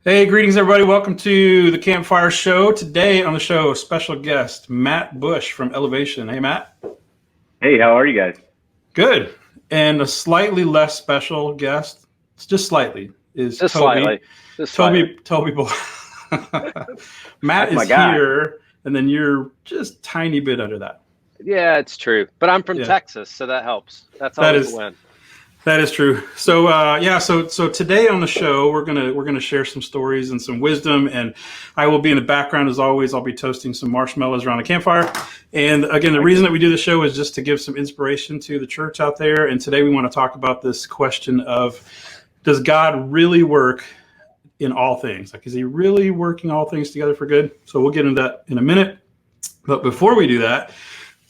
Hey, greetings, everybody. Welcome to the Campfire Show. Today on the show, special guest, Matt Bush from Elevation. Hey, Matt. Hey, how are you guys? Good. And a slightly less special guest, just slightly, is Just Toby. slightly. Just slightly. Toby Bohl. Matt That's my is guy. here, and then you're just tiny bit under that. Yeah, it's true. But I'm from Yeah. Texas, so that helps. That's That always is- a win. That is true. So so today on the show we're gonna share some stories and some wisdom, and I will be in the background as always. I'll be toasting some marshmallows around the campfire. And again, the reason that we do the show is just to give some inspiration to the church out there. And today we want to talk about this question of, does God really work in all things? Like, is he really working all things together for good? So we'll get into that in a minute. But before we do that,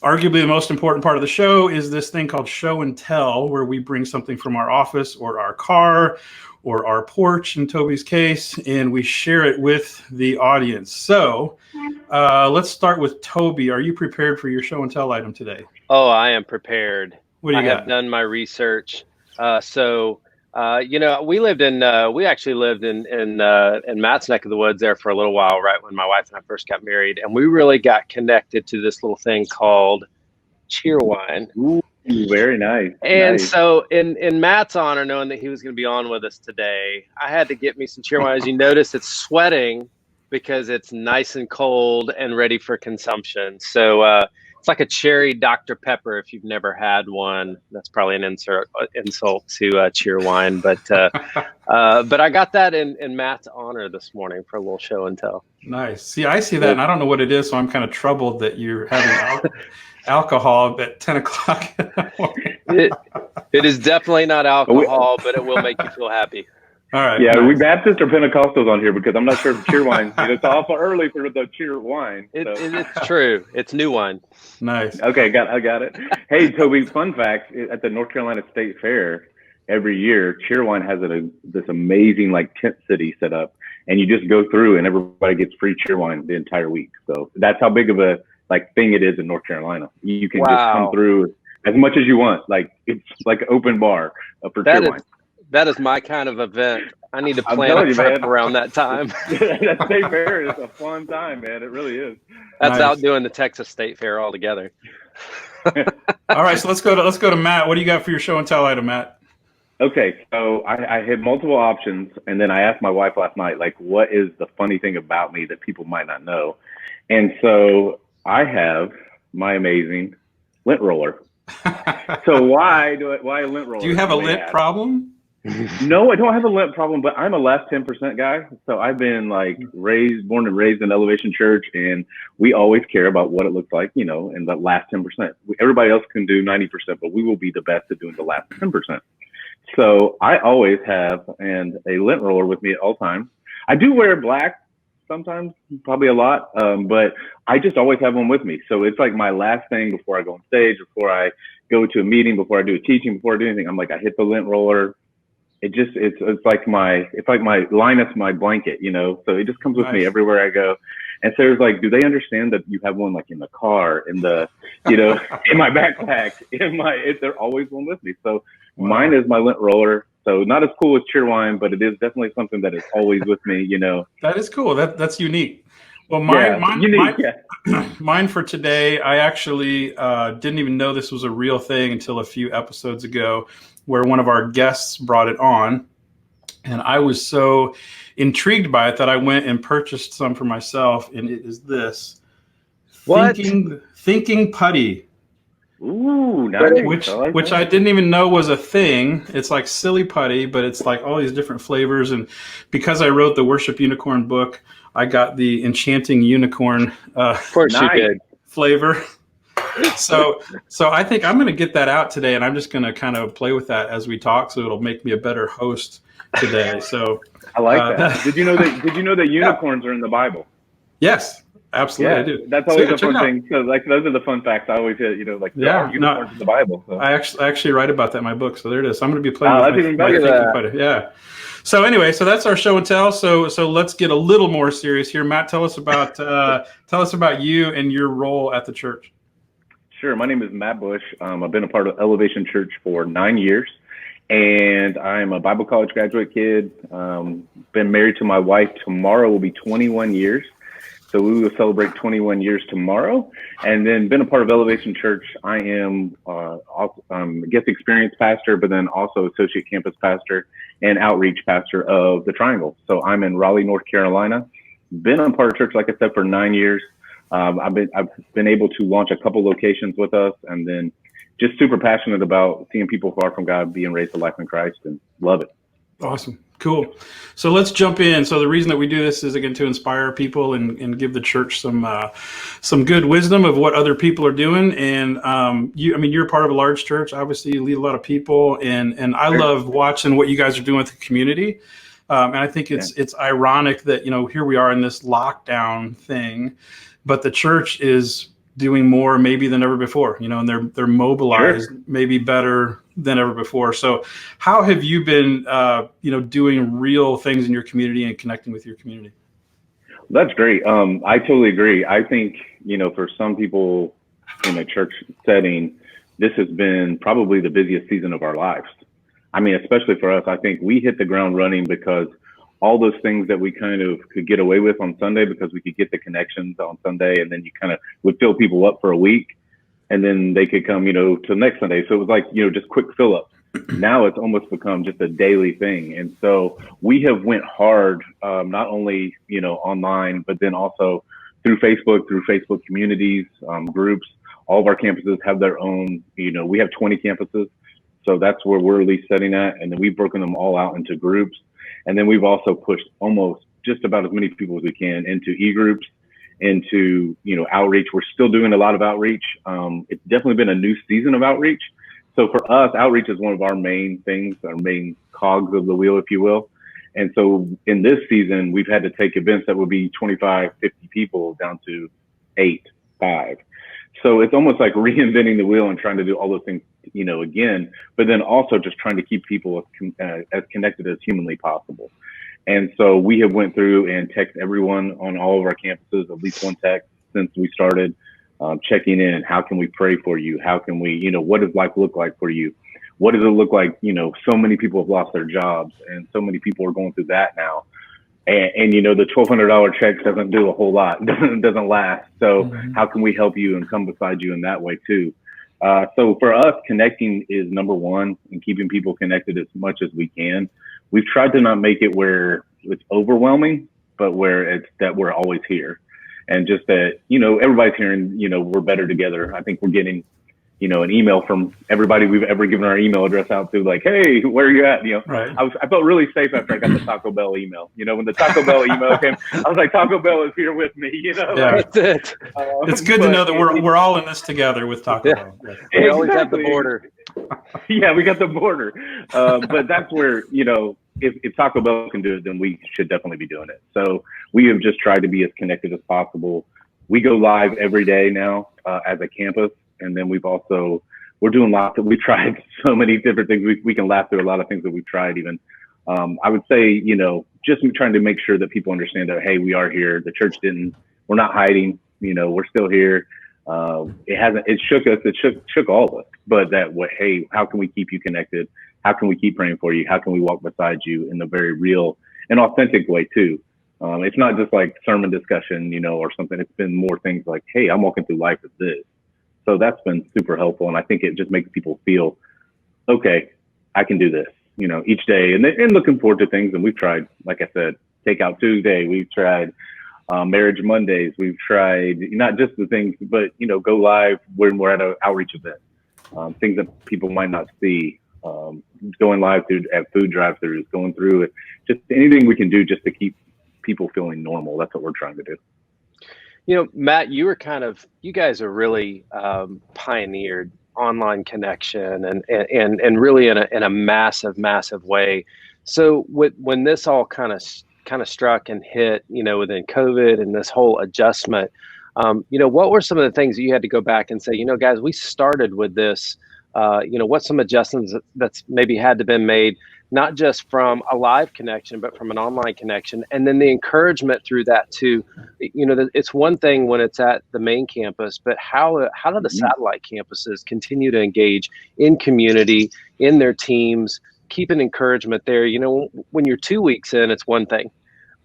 arguably the most important part of the show is this thing called show and tell, where we bring something from our office or our car or our porch in Toby's case, and we share it with the audience. So let's start with Toby. Are you prepared for your show and tell item today? Oh, I am prepared. What do you I got? have done my research. We actually lived in Matt's neck of the woods there for a little while, right when my wife and I first got married, and we really got connected to this little thing called Cheerwine. Ooh, very nice. And nice. so in Matt's honor, knowing that he was going to be on with us today, I had to get me some Cheerwine. As you notice, it's sweating because it's nice and cold and ready for consumption. So it's like a cherry Dr. Pepper. If you've never had one, that's probably an insult to Cheerwine. But I got that in Matt's honor this morning for a little show and tell. Nice. See, I see that, and I don't know what it is, so I'm kind of troubled that you're having alcohol at 10 o'clock in the morning. It is definitely not alcohol, but it will make you feel happy. All right. Yeah, nice. we Baptist or Pentecostals on here because I'm not sure if cheer wine. It's awful early for the cheer wine. So. It's true. It's new wine. Nice. Okay, I got it. Hey, Toby, fun fact, at the North Carolina State Fair, every year, Cheerwine has this amazing tent city set up, and you just go through and everybody gets free Cheerwine the entire week. So that's how big of a thing it is in North Carolina. You can just come through as much as you want. It's like an open bar for Cheerwine. That is my kind of event. I need to plan a trip around that time. That State Fair is a fun time, man. It really is. That's outdoing the Texas State Fair altogether. All right, so let's go to Matt. What do you got for your show and tell item, Matt? Okay, so I had multiple options, and then I asked my wife last night, what is the funny thing about me that people might not know? And so I have my amazing lint roller. So why a lint roller? Do you have a lint problem? No, I don't have a lint problem, but I'm a last 10% guy. So I've been born and raised in Elevation Church, and we always care about what it looks like, in the last 10%. Everybody else can do 90%, but we will be the best at doing the last 10%. So I always have a lint roller with me at all times. I do wear black sometimes, probably a lot, but I just always have one with me. So it's like my last thing before I go on stage, before I go to a meeting, before I do a teaching, before I do anything. I'm I hit the lint roller. It's like my Linus, my blanket, so it just comes with me everywhere I go. And so it's do they understand that you have one in the car, in the, in my backpack, they're always one with me. So mine is my lint roller. So not as cool as Cheerwine, but it is definitely something that is always with me, That is cool. That's unique. Well, mine for today, I actually didn't even know this was a real thing until a few episodes ago, where one of our guests brought it on, and I was so intrigued by it that I went and purchased some for myself, and it is this thinking putty. Ooh, nice. Which I didn't even know was a thing. It's like silly putty, but it's all these different flavors, and because I wrote the Worship Unicorn book, I got the Enchanting Unicorn of course you did. Flavor. So I think I'm going to get that out today, and I'm just going to kind of play with that as we talk, so it'll make me a better host today. So I like that. Did you know that unicorns are in the Bible? Yes, absolutely. Yeah, I do. That's always a fun thing. So those are the fun facts I always hit. There are unicorns in the Bible. So. I actually write about that in my book. So there it is. I'm going to be playing with my thinking putty. Yeah. So anyway, so that's our show and tell. So let's get a little more serious here. Matt, tell us about you and your role at the church. Sure. My name is Matt Bush. I've been a part of Elevation Church for 9 years, and I'm a Bible college graduate kid. been married to my wife. Tomorrow will be 21 years. So we will celebrate 21 years tomorrow, and then been a part of Elevation Church. I am guest experience pastor, but then also associate campus pastor and outreach pastor of the Triangle. So I'm in Raleigh, North Carolina. Been a part of church, like I said, for 9 years. I've been able to launch a couple locations with us, and then just super passionate about seeing people far from God being raised to life in Christ, and love it. Awesome. Cool. So let's jump in. So the reason that we do this is, again, to inspire people and give the church some good wisdom of what other people are doing. And you're part of a large church. Obviously, you lead a lot of people, and I love watching what you guys are doing with the community. And I think it's ironic that, here we are in this lockdown thing, but the church is doing more maybe than ever before, and they're mobilized maybe better than ever before. So how have you been, doing real things in your community and connecting with your community? That's great. I totally agree. I think, for some people in a church setting, this has been probably the busiest season of our lives. I mean, especially for us, I think we hit the ground running because all those things that we kind of could get away with on Sunday, because we could get the connections on Sunday, and then you kind of would fill people up for a week, and then they could come, to next Sunday. So it was like, just quick fill up. Now it's almost become just a daily thing. And so we have went hard, not only, online, but then also through Facebook communities, groups. All of our campuses have their own, we have 20 campuses. So that's where we're at least setting at. And then we've broken them all out into groups. And then we've also pushed almost just about as many people as we can into e-groups, into, outreach. We're still doing a lot of outreach. It's definitely been a new season of outreach. So for us, outreach is one of our main things, our main cogs of the wheel, if you will. And so in this season, we've had to take events that would be 25, 50 people down to 8, 5. So it's almost like reinventing the wheel and trying to do all those things, again, but then also just trying to keep people as connected as humanly possible. And so we have went through and text everyone on all of our campuses, at least one text since we started, checking in. How can we pray for you? How can we, what does life look like for you? What does it look like? So many people have lost their jobs, and so many people are going through that now. And the $1,200 check doesn't do a whole lot, doesn't last. So how can we help you and come beside you in that way too? So for us, connecting is number one, and keeping people connected as much as we can. We've tried to not make it where it's overwhelming, but where it's that we're always here. And just that, everybody's hearing, we're better together. I think we're getting, an email from everybody we've ever given our email address out to, like, hey, where are you at? Right. I felt really safe after I got the Taco Bell email. When the Taco Bell email came, I was like, Taco Bell is here with me. Yeah. That's it. It's good to know that we're all in this together with Taco Bell. Yeah. We always have the border. Yeah, we got the border. But that's where, if Taco Bell can do it, then we should definitely be doing it. So we have just tried to be as connected as possible. We go live every day now as a campus. And then we're doing lots of, we tried so many different things. We can laugh through a lot of things that we've tried even. I would say, just trying to make sure that people understand that, hey, we are here. The church we're not hiding, we're still here. It shook us. It shook all of us, but hey, how can we keep you connected? How can we keep praying for you? How can we walk beside you in a very real and authentic way too? It's not just like sermon discussion, or something. It's been more things like, hey, I'm walking through life as this. So that's been super helpful. And I think it just makes people feel, okay, I can do this, each day, and looking forward to things. And we've tried, like I said, Takeout Tuesday. We've tried Marriage Mondays. We've tried not just the things, but, go live when we're at an outreach event, things that people might not see, going live at food drive-thrus, going through it, just anything we can do just to keep people feeling normal. That's what we're trying to do. Matt, you guys are really pioneered online connection and really in a massive way. So when this all kind of struck and hit, within COVID and this whole adjustment, what were some of the things that you had to go back and say, guys, we started with this, what's some adjustments that's maybe had to been made, not just from a live connection, but from an online connection. And then the encouragement through that too, it's one thing when it's at the main campus, but how do the satellite campuses continue to engage in community, in their teams, keep an encouragement there. When you're 2 weeks in, it's one thing.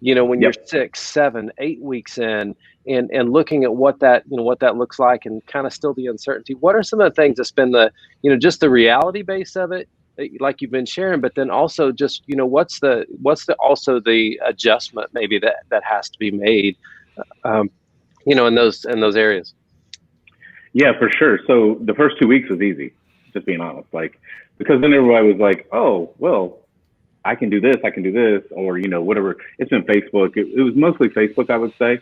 When you're 6, 7, 8 weeks in, and looking at what that looks like, and kind of still the uncertainty. What are some of the things that's been the just the reality base of it, like you've been sharing, but then also just what's the also the adjustment maybe that has to be made, in those areas. Yeah, for sure. So the first 2 weeks was easy, just being honest. Like, because then everybody was like, oh, well, I can do this, or, whatever. It's been Facebook. It was mostly Facebook, I would say.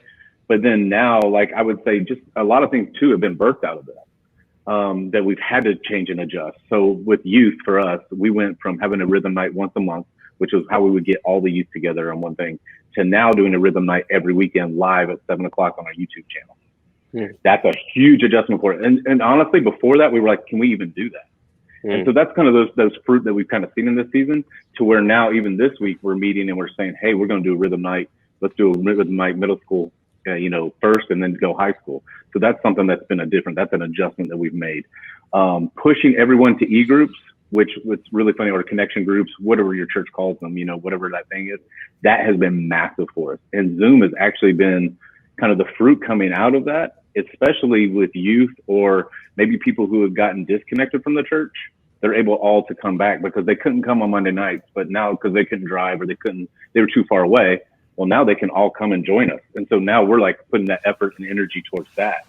But then now, like, I would say just a lot of things too have been birthed out of that, that we've had to change and adjust. So with youth, for us, we went from having a rhythm night once a month, which was how we would get all the youth together on one thing, to now doing a rhythm night every weekend live at 7:00 on our YouTube channel. That's a huge adjustment for it. And honestly, before that, we were like, can we even do that? And so that's kind of those fruit that we've kind of seen in this season, to where now even this week we're meeting and we're saying, hey, we're going to do a rhythm night. Let's do a rhythm night middle school, first, and then go high school. So that's something that's been that's an adjustment that we've made. Pushing everyone to e-groups, which was really funny, or connection groups, whatever your church calls them, whatever that thing is, that has been massive for us. And Zoom has actually been kind of the fruit coming out of that, especially with youth, or maybe people who have gotten disconnected from the church. They're able all to come back because they couldn't come on Monday nights, but now because they couldn't drive, or they were too far away. Well, now they can all come and join us. And so now we're like putting that effort and energy towards that.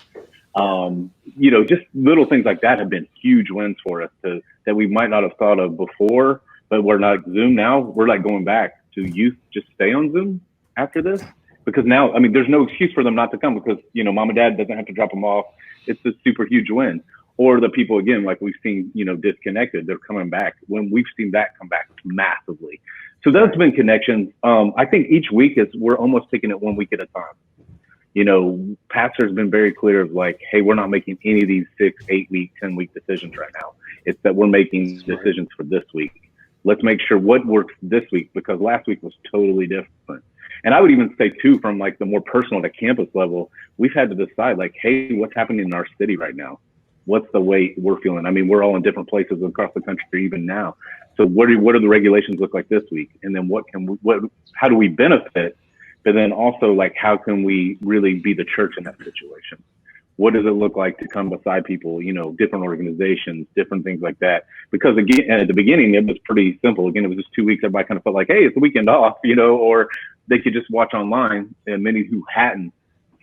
Just little things like that have been huge wins for us that we might not have thought of before, but we're not Zoom now. We're like going back to youth, just stay on Zoom after this. Because now, there's no excuse for them not to come, because, mom and dad doesn't have to drop them off. It's a super huge win. Or the people, again, like we've seen, disconnected, they're coming back. When we've seen that come back massively. So that's been connections. I think each week we're almost taking it 1 week at a time. Pastor's been very clear of like, hey, we're not making any of these 6, 8 week, 10-week decisions right now. It's that we're making decisions for this week. Let's make sure what works this week, because last week was totally different. And I would even say too, from like the more personal to campus level, we've had to decide like, hey, what's happening in our city right now? What's the way we're feeling? We're all in different places across the country even now. So what do the regulations look like this week? And then how do we benefit? But then also, like, how can we really be the church in that situation? What does it look like to come beside people, different organizations, different things like that? Because again, at the beginning, it was pretty simple. Again, it was just 2 weeks. Everybody kind of felt like, hey, it's the weekend off, or they could just watch online, and many who hadn't.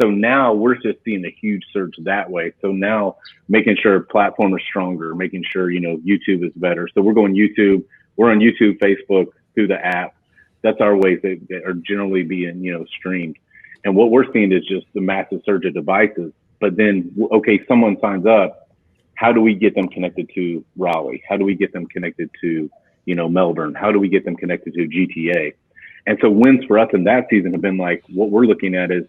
So now we're just seeing a huge surge that way. So now making sure platform is stronger, making sure, YouTube is better. So we're going YouTube. We're on YouTube, Facebook, through the app. That's our ways that are generally being, streamed. And what we're seeing is just the massive surge of devices. But then, okay, someone signs up. How do we get them connected to Raleigh? How do we get them connected to, Melbourne? How do we get them connected to GTA? And so wins for us in that season have been like, what we're looking at is,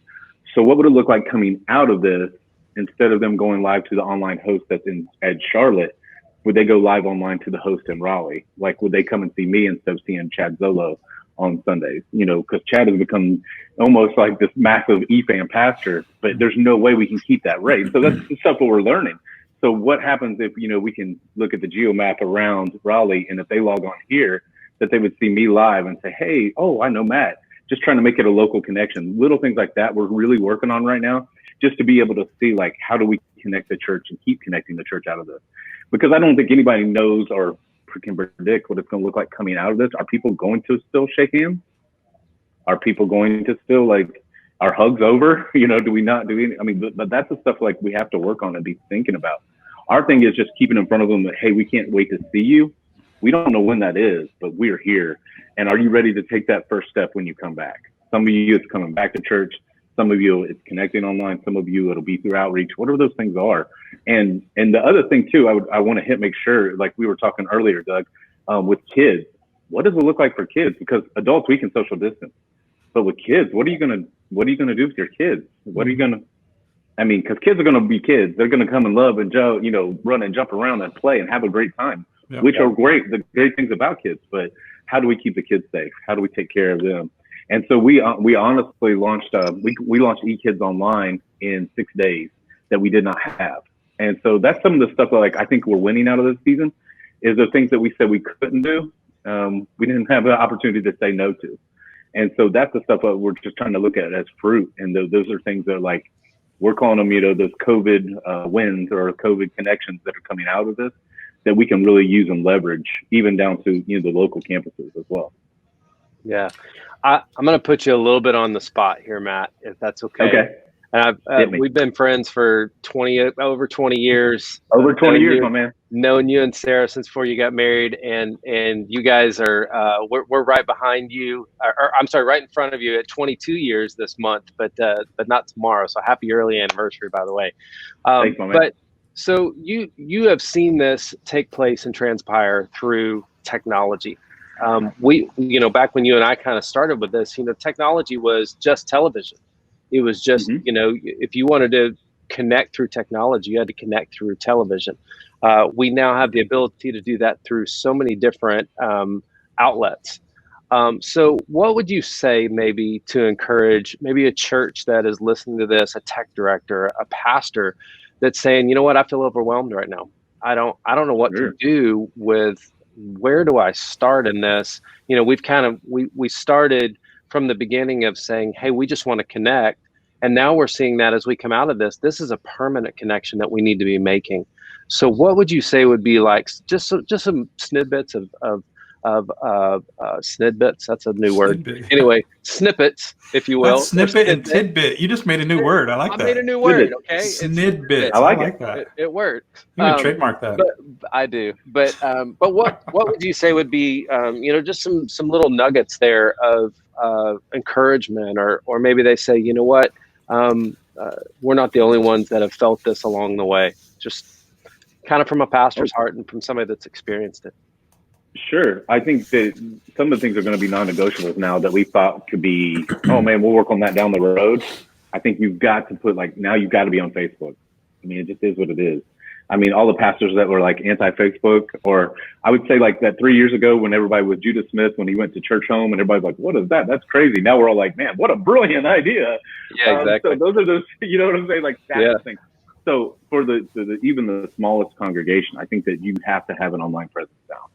so what would it look like coming out of this? Instead of them going live to the online host that's at Charlotte, would they go live online to the host in Raleigh? Like, would they come and see me instead of seeing Chad Zolo on Sundays? Because Chad has become almost like this massive EFAM pastor, but there's no way we can keep that rate. So that's the stuff that we're learning. So what happens if, we can look at the geo map around Raleigh, and if they log on here, that they would see me live and say, hey, oh, I know Matt. Just trying to make it a local connection. Little things like that we're really working on right now, just to be able to see, like, how do we connect the church and keep connecting the church out of this? Because I don't think anybody knows or can predict what it's going to look like coming out of this. Are people going to still shake hands? Are people going to still, like, are hugs over? Do we not do any? But that's the stuff like we have to work on and be thinking about. Our thing is just keeping in front of them that, hey, we can't wait to see you. We don't know when that is, but we're here. And are you ready to take that first step when you come back? Some of you, it's coming back to church. Some of you, it's connecting online. Some of you, it'll be through outreach, whatever those things are. And the other thing too, I want to make sure, like we were talking earlier, Doug, with kids, what does it look like for kids? Because adults, we can social distance, but with kids, what are you gonna do with your kids? What are you gonna? Because kids are gonna be kids. They're gonna come and love and run and jump around and play and have a great time, which are great. The great things about kids, but how do we keep the kids safe? How do we take care of them? And so we honestly launched we launched eKids online in 6 days that we did not have. And so that's some of the stuff that, like, I think we're winning out of this season is the things that we said we couldn't do. we didn't have the opportunity to say no to. And so that's the stuff that we're just trying to look at as fruit. And those are things that are like, we're calling them, those COVID wins or COVID connections that are coming out of this, that we can really use and leverage even down to, the local campuses as well. Yeah. I'm going to put you a little bit on the spot here, Matt, if that's okay. Okay. And we've been friends for over 20 years. Over 20 years, my man. Known you and Sarah since before you got married, and you guys are we're right behind you. Or I'm sorry, right in front of you at 22 years this month, but not tomorrow. So happy early anniversary, by the way. Thanks, my man. But so you have seen this take place and transpire through technology. We back when you and I kind of started with this, technology was just television. It was just, if you wanted to connect through technology, you had to connect through television. We now have the ability to do that through so many different outlets. So what would you say maybe to encourage maybe a church that is listening to this, a tech director, a pastor that's saying, you know what, I feel overwhelmed right now. I don't know what to do with, where do I start in this? We started from the beginning of saying, hey, we just want to connect. And now we're seeing that as we come out of this is a permanent connection that we need to be making. So what would you say would be like just some snippets of snidbits? That's a new word. Anyway, snippets, if you will. That's snippet and tidbit. You just made a new word. I like that. I made a new word. Okay. Snidbit. I like that. It worked. You can trademark that. But I do. But what would you say would be just some little nuggets there of encouragement, or maybe they say, you know what, we're not the only ones that have felt this along the way. Just kind of from a pastor's heart and from somebody that's experienced it. Sure. I think that some of the things are going to be non-negotiables now that we thought could be, oh man, we'll work on that down the road. I think you've got to put now you've got to be on Facebook. I mean, it just is what it is. I mean, all the pastors that were like anti-Facebook, or I would say like that 3 years ago when everybody was Judah Smith, when he went to church home and everybody's like, what is that? That's crazy. Now we're all like, man, what a brilliant idea. Yeah, exactly. So those are those, you know what I'm saying? Like that's the thing. So for the even the smallest congregation, I think that you have to have an online presence now.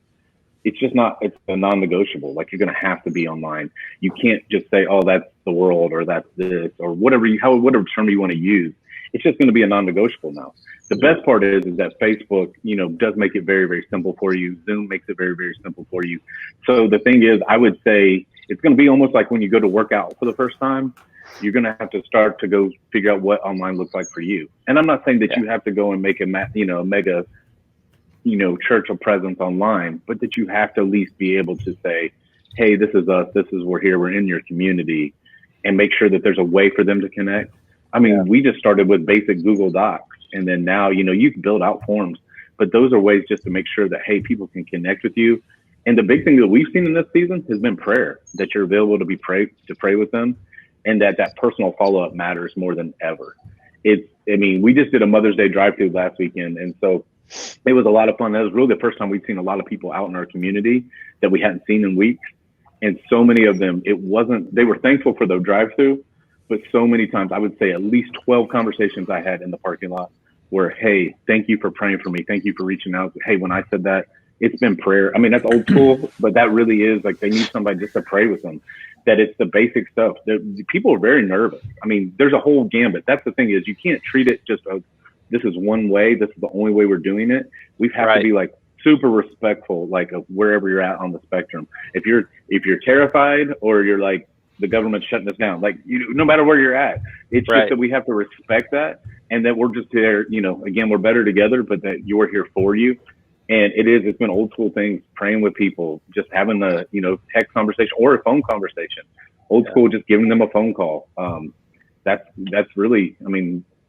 It's just it's a non-negotiable. Like you're going to have to be online. You can't just say, oh, that's the world or that's this or whatever term you want to use. It's just going to be a non-negotiable now. The best part is that Facebook, does make it very, very simple for you. Zoom makes it very, very simple for you. So the thing is, I would say it's going to be almost like when you go to work out for the first time, you're going to have to start to go figure out what online looks like for you. And I'm not saying that you have to go and make a mega, church of presence online, but that you have to at least be able to say, hey, this is us. We're here. We're in your community, and make sure that there's a way for them to connect. I mean, we just started with basic Google Docs, and then now, you can build out forms, but those are ways just to make sure that, hey, people can connect with you. And the big thing that we've seen in this season has been prayer, that you're available to pray with them, and that personal follow-up matters more than ever. We just did a Mother's Day drive-through last weekend, and so it was a lot of fun. That was really the first time we've seen a lot of people out in our community that we hadn't seen in weeks. And so many of them, they were thankful for the drive-through, but so many times, I would say at least 12 conversations I had in the parking lot were, hey, thank you for praying for me. Thank you for reaching out. Hey, when I said that, it's been prayer. I mean, that's old school, but that really is like they need somebody just to pray with them. That it's the basic stuff. People are very nervous. I mean, there's a whole gambit. That's the thing is you can't treat it just as this is one way. This is the only way we're doing it. We have to be like super respectful, like of wherever you're at on the spectrum. If you're terrified or you're like the government's shutting us down, like no matter where you're at, it's just that we have to respect that, and that we're just there. Again, we're better together, but that you're here for you. And it's been old school things, praying with people, just having the, text conversation or a phone conversation. Old school, just giving them a phone call. That's really,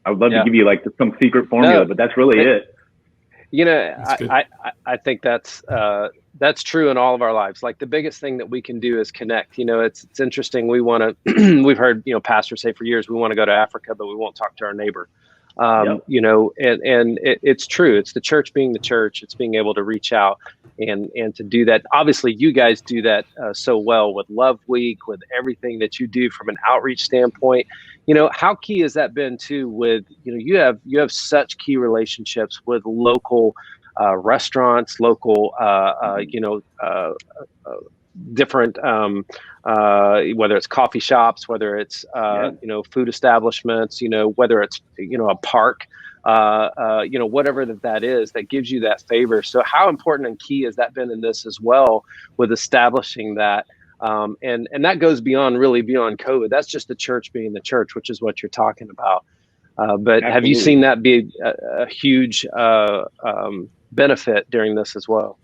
I would love to give you like some secret formula, but that's really it. I think that's true in all of our lives. Like the biggest thing that we can do is connect. It's interesting. We want to, we've heard, pastors say for years, we want to go to Africa, but we won't talk to our neighbor. And it's true. It's the church being the church. It's being able to reach out and to do that. Obviously, you guys do that so well with Love Week, with everything that you do from an outreach standpoint. How key has that been too? With you have such key relationships with local restaurants, local, different, whether it's coffee shops, whether it's, food establishments, whether it's, a park, whatever that is, that gives you that favor. So how important and key has that been in this as well, with establishing that? And that goes beyond COVID. That's just the church being the church, which is what you're talking about. But Absolutely. Have you seen that be a huge benefit during this as well?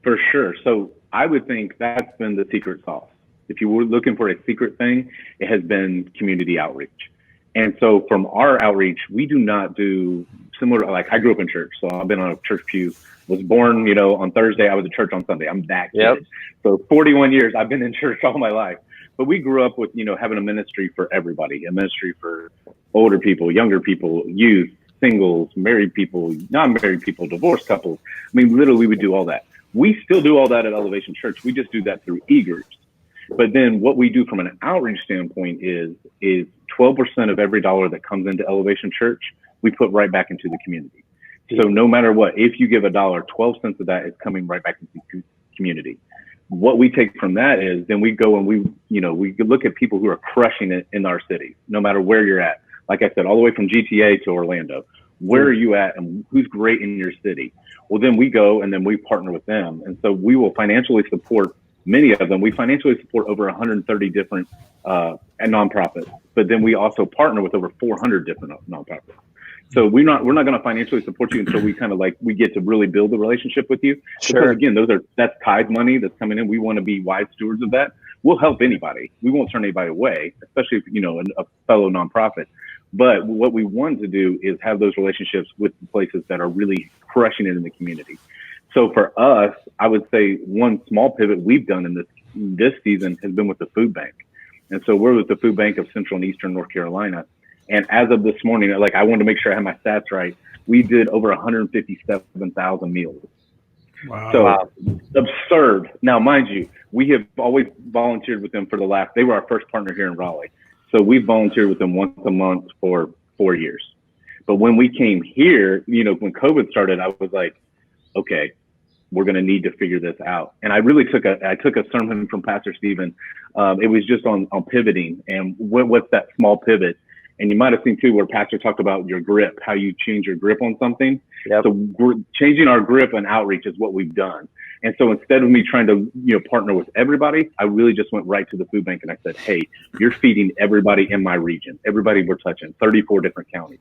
For sure. So I would think that's been the secret sauce. If you were looking for a secret thing, it has been community outreach. And so from our outreach, we do not do similar, like I grew up in church. So I've been on a church pew, was born, on Thursday, I was at church on Sunday. I'm that kid. Yep. So 41 years, I've been in church all my life. But we grew up with, having a ministry for everybody, a ministry for older people, younger people, youth, singles, married people, non-married people, divorced couples. I mean, literally, we would do all that. We still do all that at Elevation Church. We just do that through e-groups. But then what we do from an outreach standpoint is 12% of every dollar that comes into Elevation Church, we put right back into the community. So no matter what, if you give $1, 12 cents of that is coming right back into the community. What we take from that is then we go and we look at people who are crushing it in our cities, no matter where you're at. Like I said, all the way from GTA to Orlando. Where are you at and who's great in your city? Well, then we go and then we partner with them. And so we will financially support many of them. We financially support over 130 different nonprofits, but then we also partner with over 400 different nonprofits. So we're not going to financially support you until we get to really build a relationship with you. Sure. Because again, that's tithe money that's coming in. We want to be wise stewards of that. We'll help anybody. We won't turn anybody away, especially if, a fellow nonprofit. But what we want to do is have those relationships with the places that are really crushing it in the community. So for us, I would say one small pivot we've done in this season has been with the food bank. And so we're with the food bank of Central and Eastern North Carolina. And as of this morning, I wanted to make sure I had my stats right. We did over 157,000 meals. Wow. So absurd. Now, mind you, we have always volunteered with them they were our first partner here in Raleigh. So we volunteered with them once a month for 4 years. But when we came here, when COVID started, I was like, okay, we're going to need to figure this out. And I really took a sermon from Pastor Stephen. It was just on pivoting and what's that small pivot. And you might have seen too, where Pastor talked about your grip, how you change your grip on something. Yep. So we're changing our grip and outreach is what we've done. And so instead of me trying to, partner with everybody, I really just went right to the food bank and I said, hey, you're feeding everybody in my region, everybody we're touching, 34 different counties.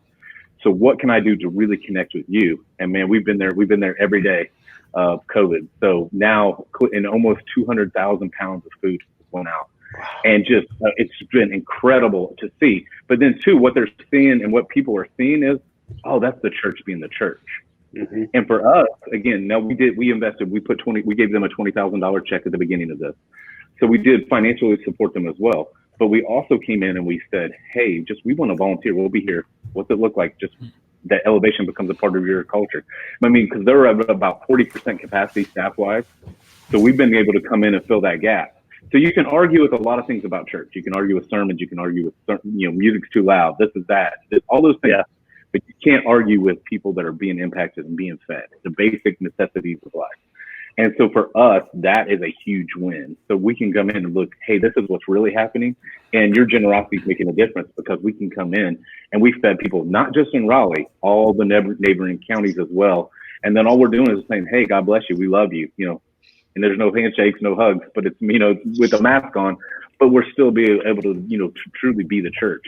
So what can I do to really connect with you? And man, we've been there every day of COVID. So now in almost 200,000 pounds of food went out. And just, it's been incredible to see. But then too, what they're seeing and what people are seeing is, oh, that's the church being the church. Mm-hmm. And for us, again, now we gave them a $20,000 check at the beginning of this. So we did financially support them as well. But we also came in and we said, hey, we want to volunteer. We'll be here. What's it look like? Just that Elevation becomes a part of your culture. I mean, because they're at about 40% capacity staff-wise. So we've been able to come in and fill that gap. So you can argue with a lot of things about church. You can argue with sermons. You can argue with, music's too loud. This is that. All those things. Yeah. But you can't argue with people that are being impacted and being fed. The basic necessities of life. And so for us, that is a huge win. So we can come in and look, hey, this is what's really happening. And your generosity is making a difference because we can come in and we fed people, not just in Raleigh, all the neighboring counties as well. And then all we're doing is saying, hey, God bless you. We love you, and there's no handshakes, no hugs, but it's, with a mask on, but we're still being able to, truly be the church.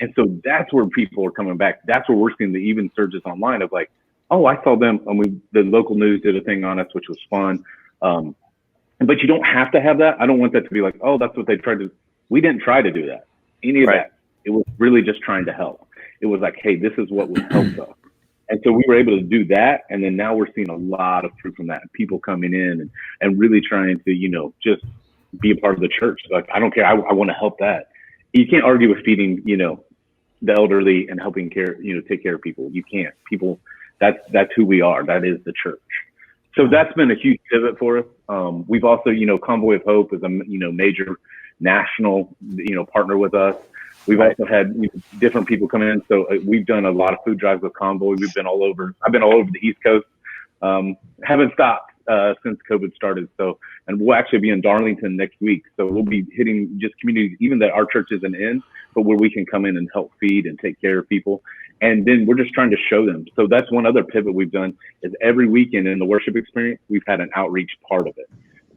And so that's where people are coming back. That's where we're seeing the even surges online of like, oh, I saw them. The local news did a thing on us, which was fun. But you don't have to have that. I don't want that to be like, oh, that's what they tried to. We didn't try to do that. Any of that. It was really just trying to help. It was like, hey, this is what would help us. And so we were able to do that. And then now we're seeing a lot of fruit from that. People coming in and really trying to, just be a part of the church. Like, I don't care. I want to help that. You can't argue with feeding, the elderly and helping take care of people. You can't. People, that's who we are. That is the church. So that's been a huge pivot for us. We've also, Convoy of Hope is a, major national, partner with us. We've also had different people come in. So we've done a lot of food drives with Convoy. We've been all over. I've been all over the East Coast. Haven't stopped since COVID started. So, and we'll actually be in Darlington next week. So we'll be hitting just communities, even that our church isn't in, but where we can come in and help feed and take care of people. And then we're just trying to show them. So that's one other pivot we've done is every weekend in the worship experience, we've had an outreach part of it.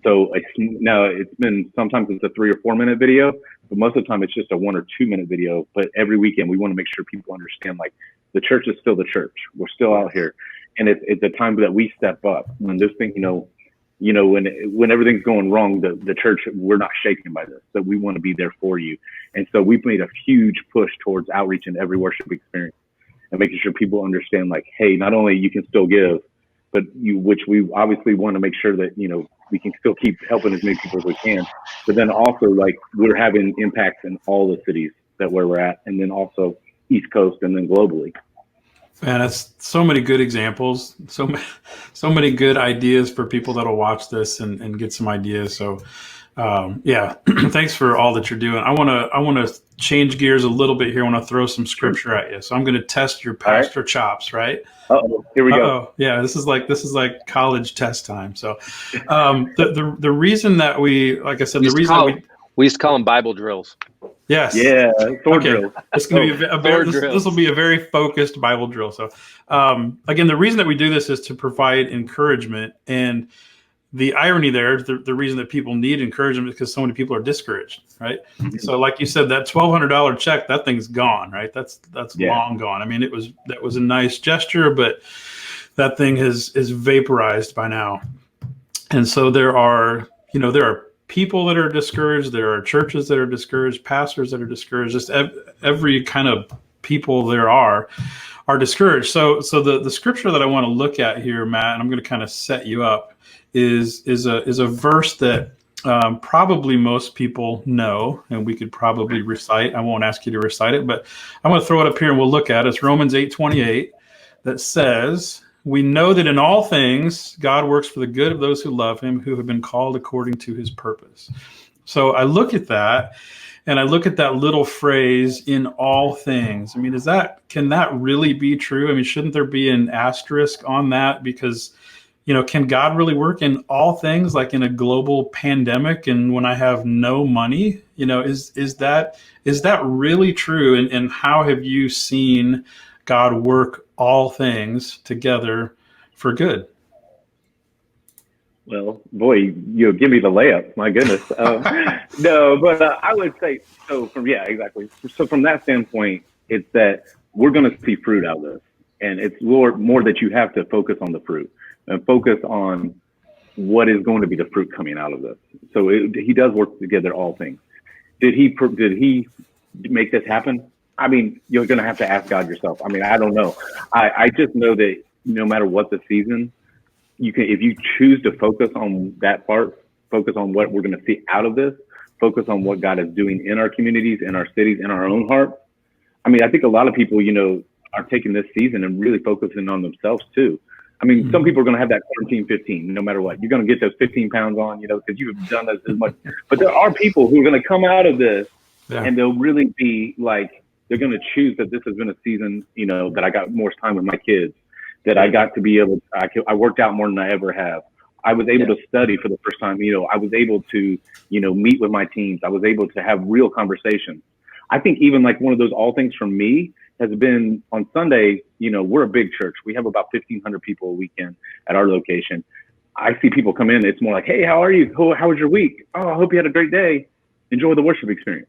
So now it's been, sometimes it's a 3 or 4 minute video, but most of the time it's just a 1 or 2 minute video. But every weekend we want to make sure people understand, like, the church is still the church. We're still out here. And it's a time that we step up when this thing, when everything's going wrong, the church, we're not shaken by this. So we want to be there for you. And so we've made a huge push towards outreach in every worship experience and making sure people understand, like, hey, not only you can still give, but which we obviously want to make sure that, we can still keep helping as many people as we can. But then also, like, we're having impacts in all the cities that where we're at, and then also East Coast and then globally. Man, that's so many good examples, so many good ideas for people that'll watch this and get some ideas. So, thanks for all that you're doing. I want to change gears a little bit here. I want to throw some scripture at you. So I'm going to test your pastor chops, right? Here we go. Yeah, this is like college test time. So, the reason that we, like I said, we used to call them Bible drills. Yes. Yeah. Okay. It's going to be this will be a very focused Bible drill. So, again, the reason that we do this is to provide encouragement. And the irony there, the reason that people need encouragement is because so many people are discouraged, right? Mm-hmm. So, like you said, that $1,200 check, that thing's gone, right? That's long gone. I mean, that was a nice gesture, but that thing is vaporized by now. And so there are people that are discouraged. There are churches that are discouraged, pastors that are discouraged. Just every kind of people there are discouraged. So the scripture that I want to look at here, Matt, and I'm going to kind of set you up, is a verse that probably most people know, and we could probably recite. I won't ask you to recite it, but I'm going to throw it up here and we'll look at it. It's Romans 8:28 that says, "We know that in all things God works for the good of those who love him, who have been called according to his purpose." So I look at that and I look at that little phrase, "in all things." I mean, can that really be true? I mean, shouldn't there be an asterisk on that? Because, can God really work in all things, like in a global pandemic and when I have no money? Is that really true? And how have you seen God work all things together for good? Well, boy, give me the layup. My goodness. No, but I would say, exactly. So from that standpoint, it's that we're going to see fruit out of this. And it's more that you have to focus on the fruit and focus on what is going to be the fruit coming out of this. So he does work together all things. Did he make this happen? I mean, you're going to have to ask God yourself. I mean, I don't know. I just know that no matter what the season, if you choose to focus on that part, focus on what we're going to see out of this, focus on what God is doing in our communities, in our cities, in our own hearts. I mean, I think a lot of people, are taking this season and really focusing on themselves too. I mean, some people are going to have that quarantine 15, no matter what. You're going to get those 15 pounds on, because you've done this as much. But there are people who are going to come out of this and they'll really be like, they're going to choose that this has been a season, that I got more time with my kids, that I got to be able to, I worked out more than I ever have. I was able to study for the first time. I was able to, meet with my teams. I was able to have real conversations. I think even like one of those all things for me has been on Sunday, we're a big church. We have about 1,500 people a weekend at our location. I see people come in. It's more like, hey, how are you? How was your week? Oh, I hope you had a great day. Enjoy the worship experience.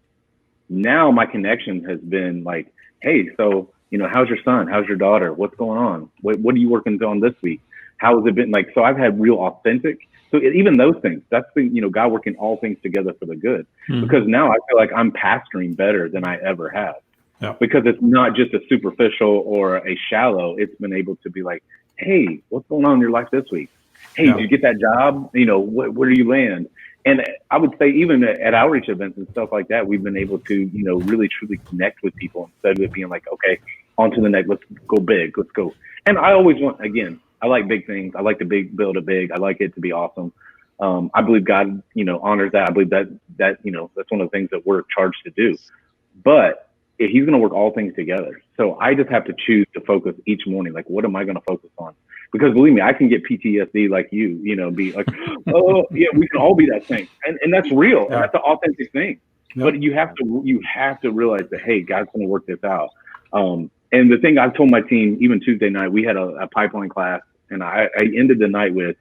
Now my connection has been like, hey, so, how's your son? How's your daughter? What's going on? What are you working on this week? How has it been? Like, so I've had real authentic. So even those things, that's the, God working all things together for the good. Mm-hmm. Because now I feel like I'm pastoring better than I ever have. Yeah. Because it's not just a superficial or a shallow. It's been able to be like, hey, what's going on in your life this week? Hey, did you get that job? Where do you land? And I would say even at outreach events and stuff like that, we've been able to, really truly connect with people instead of it being like, okay, on to the next, let's go big, let's go. And I always want, again, I like big things. I like to build a big. I like it to be awesome. I believe God, honors that. I believe that that's one of the things that we're charged to do. But he's going to work all things together. So I just have to choose to focus each morning. Like, what am I going to focus on? Because believe me, I can get PTSD like you know, be like, oh yeah, we can all be that thing. And that's real. And that's an authentic thing. Yep. But you have to realize that, hey, God's going to work this out. And the thing I've told my team, even Tuesday night, we had a pipeline class, and I ended the night with,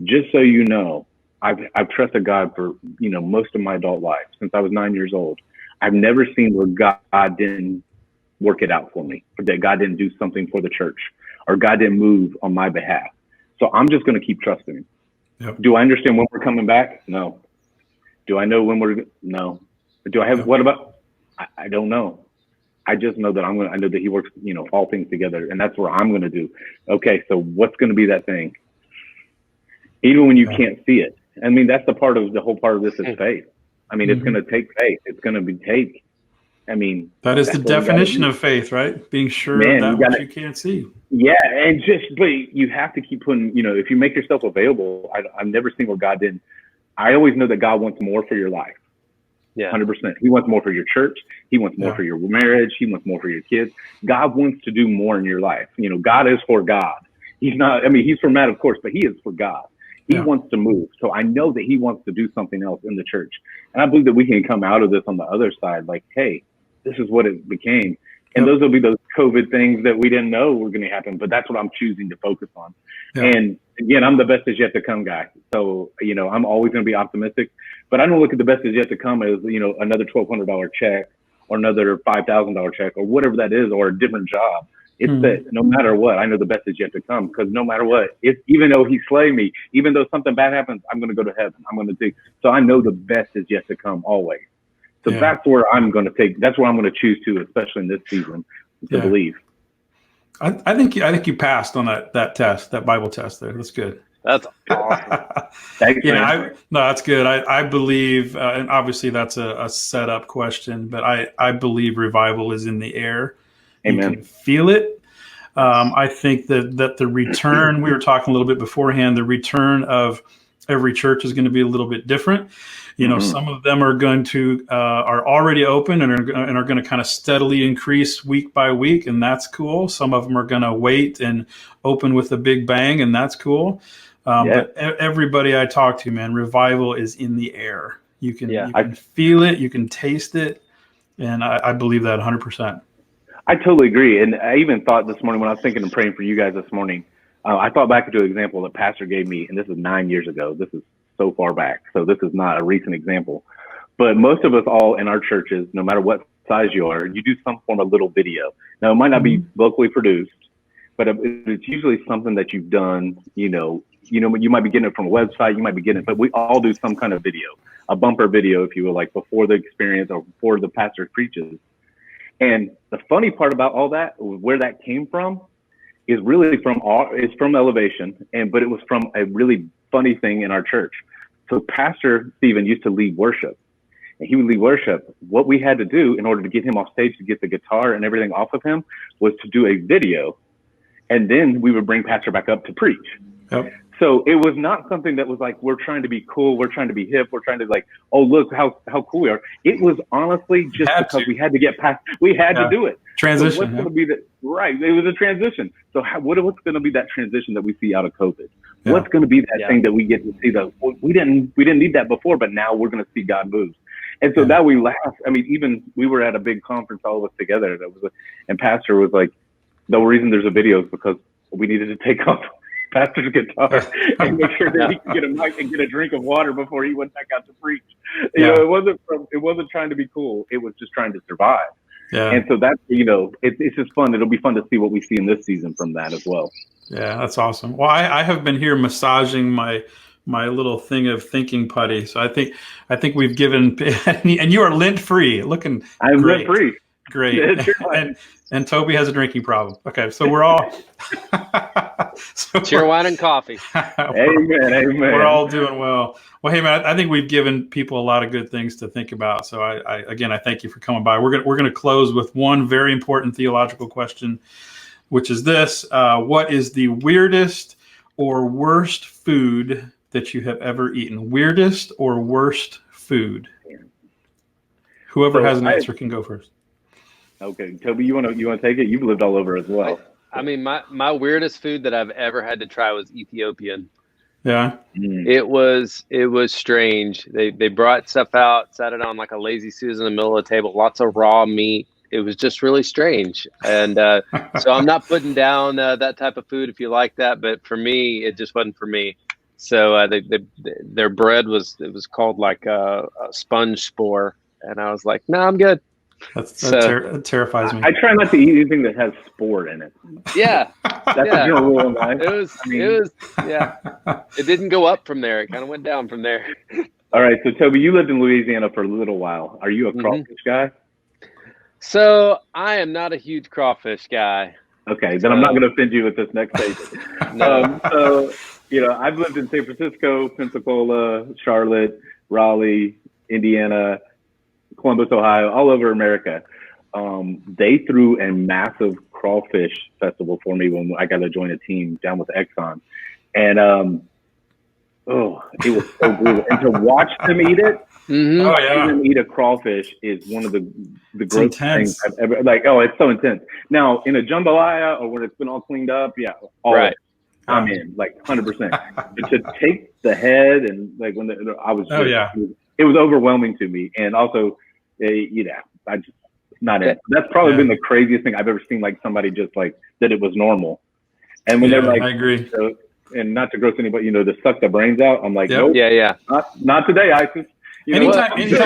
just so you know, I've trusted God for, you know, most of my adult life since I was 9 years old. I've never seen where God didn't work it out for me, or that God didn't do something for the church, or God didn't move on my behalf. So I'm just going to keep trusting him. Yep. Do I understand when we're coming back? No. Do I know when no. Do I have, what about, I don't know. I just know that I know that he works, you know, all things together, and that's what I'm going to do. Okay. So what's going to be that thing? Even when you can't see it. I mean, that's the whole part of this is faith. I mean, it's going to take faith. It's going to take, I mean, that is the definition of faith, right? Being sure of that which you can't see. Yeah. And but you have to keep putting, you know, if you make yourself available, I've never seen where God didn't. I always know that God wants more for your life. Yeah. 100%. He wants more for your church. He wants more for your marriage. He wants more for your kids. God wants to do more in your life. You know, God is for God. He's not, I mean, he's for Matt, of course, but he is for God. He wants to move. So I know that he wants to do something else in the church. And I believe that we can come out of this on the other side, like, hey, this is what it became. And those will be those COVID things that we didn't know were going to happen, but that's what I'm choosing to focus on. And again, I'm the best is yet to come guy. So, you know, I'm always going to be optimistic, but I don't look at the best is yet to come as, you know, another $1,200 check or another $5,000 check or whatever that is, or a different job. It's that no matter what, I know the best is yet to come, because no matter what, even though he slay me, even though something bad happens, I'm going to go to heaven. I'm going to think. So I know the best is yet to come always. So that's where I'm going to that's where I'm going to choose to, especially in this season, to believe. I think you passed on that test, that Bible test there. That's good. That's awesome. Thanks, no, that's good. I believe, and obviously that's a setup question, but I believe revival is in the air. Amen. You can feel it. I think that the return, we were talking a little bit beforehand, the return of every church is going to be a little bit different. You know, some of them are going to are already open and are going to kind of steadily increase week by week, and that's cool. Some of them are going to wait and open with a big bang, and that's cool. But everybody I talk to, man, revival is in the air. You can feel it, you can taste it, and I believe that 100%. I totally agree. And I even thought this morning when I was thinking and praying for you guys this morning, I thought back to an example that Pastor gave me, and this is 9 years ago. This is so far back. So this is not a recent example. But most of us all in our churches, no matter what size you are, you do some form of little video. Now, it might not be locally produced, but it's usually something that you've done, you might be getting it from a website, you might be getting it, but we all do some kind of video, a bumper video, if you will, like before the experience or before the pastor preaches. And the funny part about all that, where that came from, is really from Elevation, but it was from a really funny thing in our church. So Pastor Stephen used to lead worship, and he would lead worship. What we had to do in order to get him off stage, to get the guitar and everything off of him, was to do a video, and then we would bring Pastor back up to preach. Yep. So it was not something that was like, we're trying to be cool, we're trying to be hip, we're trying to like, oh, look how cool we are. It was honestly just because we had to get past, we had to do it. Transition. So what's going to be right? It was a transition. So what's going to be that transition that we see out of COVID? Yeah. What's going to be that thing that we get to see that we didn't need that before, but now we're going to see God move. And so that we laugh. I mean, even we were at a big conference, all of us together, and Pastor was like, the reason there's a video is because we needed to take off Pastor's guitar and make sure that he could get a mic and get a drink of water before he went back out to preach. You know, it wasn't trying to be cool. It was just trying to survive. Yeah. And so that's, it's just fun. It'll be fun to see what we see in this season from that as well. Yeah, that's awesome. Well, I have been here massaging my little thing of thinking putty. So I think we've given, and you are lint free, looking. I'm lint free. Great. And Toby has a drinking problem. Okay, so we're all cheer wine and coffee. Amen. We're all doing well. Well, hey man, I think we've given people a lot of good things to think about. So I thank you for coming by. We're gonna close with one very important theological question, which is this: what is the weirdest or worst food that you have ever eaten? Weirdest or worst food? Whoever has an answer can go first. Okay, Toby, you want to take it? You've lived all over as well. I mean, my weirdest food that I've ever had to try was Ethiopian. Yeah. It was strange. They brought stuff out, set it on like a lazy Susan in the middle of the table, lots of raw meat. It was just really strange. And so I'm not putting down that type of food if you like that, but for me, it just wasn't for me. So their bread was called like a sponge spore, and I was like, no, I'm good. That terrifies me. I try not to eat anything that has spore in it. Yeah, That's a general rule in life. It didn't go up from there. It kind of went down from there. All right, so Toby, you lived in Louisiana for a little while. Are you a crawfish guy? So I am not a huge crawfish guy. Okay, then I'm not going to offend you with this next statement. No. So, I've lived in San Francisco, Pensacola, Charlotte, Raleigh, Indiana, Columbus, Ohio, all over America. They threw a massive crawfish festival for me when I got to join a team down with Exxon. And, it was so brutal. And to watch them eat it, them eat a crawfish is one of the grossest things I've ever, it's so intense. Now, in a jambalaya or when it's been all cleaned up, right. I'm in, 100%. But to take the head and, I was it was overwhelming to me. And also, I just not in. That's probably been the craziest thing I've ever seen. Somebody just that it was normal. And when they're I agree. And not to gross anybody, to suck the brains out. I'm like, nope, not today, Isis. Anytime you're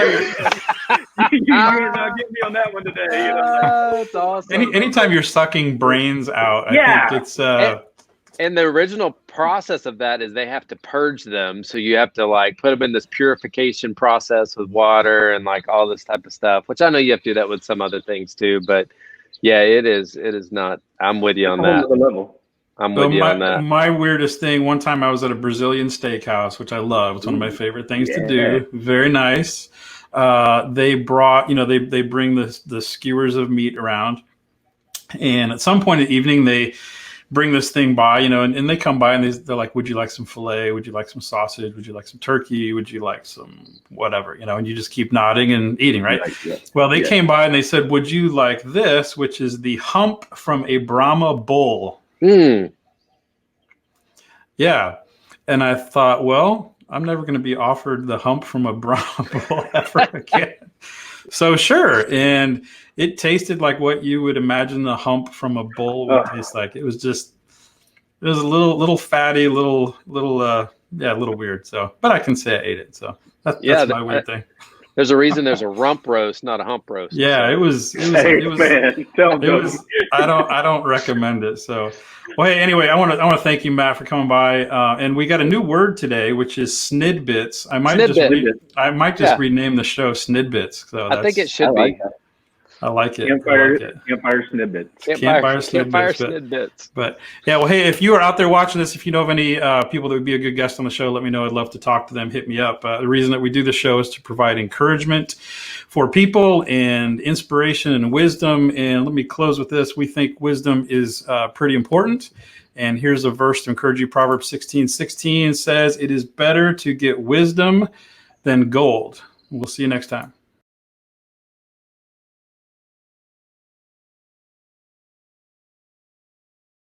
not getting me on that one today. That's awesome. Anytime you're sucking brains out, I think it's. And the original process of that is they have to purge them. So you have to put them in this purification process with water and all this type of stuff, which I know you have to do that with some other things too. But yeah, it is not. I'm with you on that. Level. I'm with you on that. My weirdest thing, one time I was at a Brazilian steakhouse, which I love. It's one of my favorite things to do. Very nice. They brought, they bring the skewers of meat around. And at some point in the evening, they bring this thing by, and they come by and they're like, would you like some filet? Would you like some sausage? Would you like some turkey? Would you like some whatever, and you just keep nodding and eating, right? Well, they came by and they said, would you like this, which is the hump from a Brahma bull? Yeah. And I thought, well, I'm never going to be offered the hump from a Brahma bull ever again. So sure. And it tasted like what you would imagine the hump from a bull would taste like. It was a little fatty, little weird. So, but I can say I ate it. So that's my weird thing. There's a reason there's a rump roast, not a hump roast. Yeah, it was. I don't recommend it. So, well, hey, anyway, I want to thank you, Matt, for coming by. And we got a new word today, which is snidbits. I might just rename the show Snidbits. So I think it should be. I like it. Campfire Snidbits. Campfire Snidbits. But yeah, well, hey, if you are out there watching this, if you know of any people that would be a good guest on the show, let me know. I'd love to talk to them. Hit me up. The reason that we do the show is to provide encouragement for people and inspiration and wisdom. And let me close with this. We think wisdom is pretty important. And here's a verse to encourage you. Proverbs 16:16 says, "It is better to get wisdom than gold." We'll see you next time.